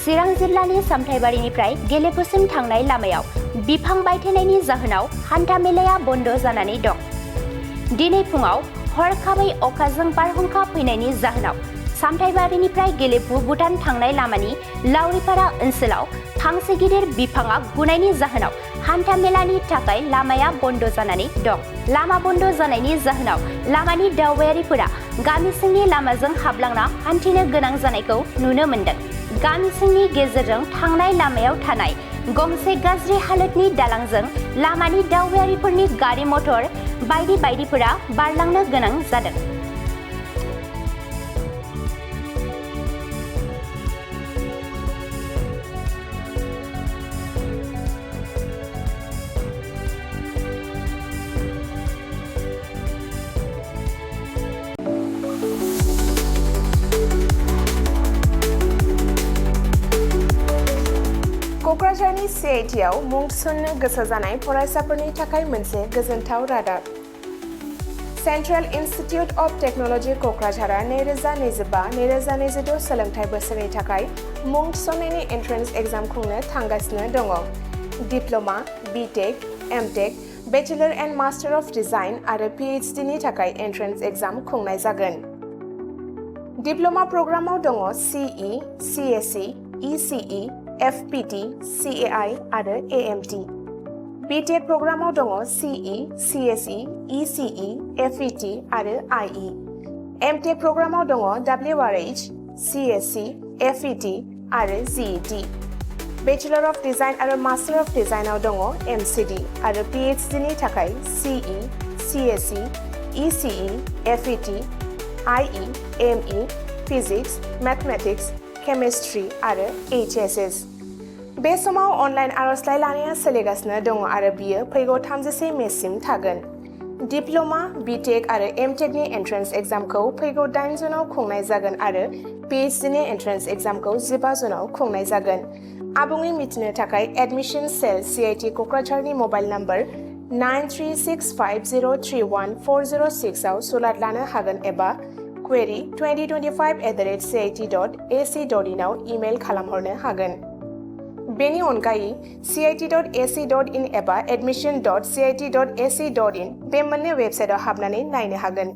चिरां जिल्लानि सामथाइबारिनिफ्राय गेलेफुसिम थांनाय लामायाव बिफां बायथेनायनि जाहोनाव हान्था मेलाया बन्द जानानै दं। दिनै फुङाव हरखाबै अखाजों बारहुंखा फैनायनि जाहोनाव सामथाइबारिनिफ्राय गेलेफु भुटान थांनाय लामानि लावरिपारा ओनसोलाव फांसे गिदिर बिफाङा गुनायनि जाहोनाव हान्था मेलानि थाखाय लामाया बन्द जानानै दं। लामा बन्द जानायनि जाहोनाव लामानि दावबायारिफोरा गामि सिंनि लामाजों हाबलांना हान्थिनो गोनां जानायखौ नुनो मोन्दों। गामि सिंनि गेजेरजों थांनाय लामायाव थानाय गंसे गाज्रि हालोदनि दालांजों लामानि दावबायारिफोरनि गारि मटर बायदि बायदिफोरा बारलांनो गोनां जादों। क'क्राझारनि CITआव मुं थिसननो गोसो जानाय फरायसाफोरनि थाखाय मोनसे गोजोनथाव रादाब। सेन्ट्रेल इन्स्टिटिउट अफ टेक्न'लजि क'क्राझारआ 2025-2026 सोलोंथाइ बोसोरनि थाखाय मुं थिसननायनि एन्ट्रेन्स एग्जाम खुंनो थांगासिनो दङ। Diploma, BTech, MTech, bachelor and master of design आरो PhD नि थाखाय एन्ट्रेन्स एग्जाम खुंनाय जागोन। डिप्ल'मा प्रग्रामाव दङ CE, CSE, ECE, FPT, CAI आरो AMT। BTech प्रग्रामाव दङ CE, CSE, ECE, FET आरो IE। MTech प्रग्रामाव दङ WRH, CSE, FET आरो GET। बेचेलर अफ डिजाइन आरो मास्टार अफ डिजाइनआव दङ MCD आरो PhD नि थाखाय CE, CSE, ECE, FET, IE, ME, physics, mathematics, chemistry आरो HSS। बे समाव अनलाइन आर'जलाइ लानाया सोलिगासिनो दङ आरो बियो फैगौ 31 मेसिम थागोन। डिप्ल'मा, BTech आरो MTech नि एन्ट्रेन्स एग्जामखौ फैगौ 8 जुनाव खुंनाय जागोन आरो PhD नि एन्ट्रेन्स एग्जामखौ 15 जुनाव खुंनाय जागोन। आबुङै मिथिनो थाखाय एडमिशन सेल CIT क'क्राझारनि मबाइल नम्बर 9365031406 आव सुलाद लानो हागोन एबा query2025@cit.ac.in आव इमेल खालामहरनो हागोन। बेनि अनगायै cit.ac.in एबा admission.cit.ac.in बे मोननै वेबसाइटआव हाबनानै नायनो हागोन।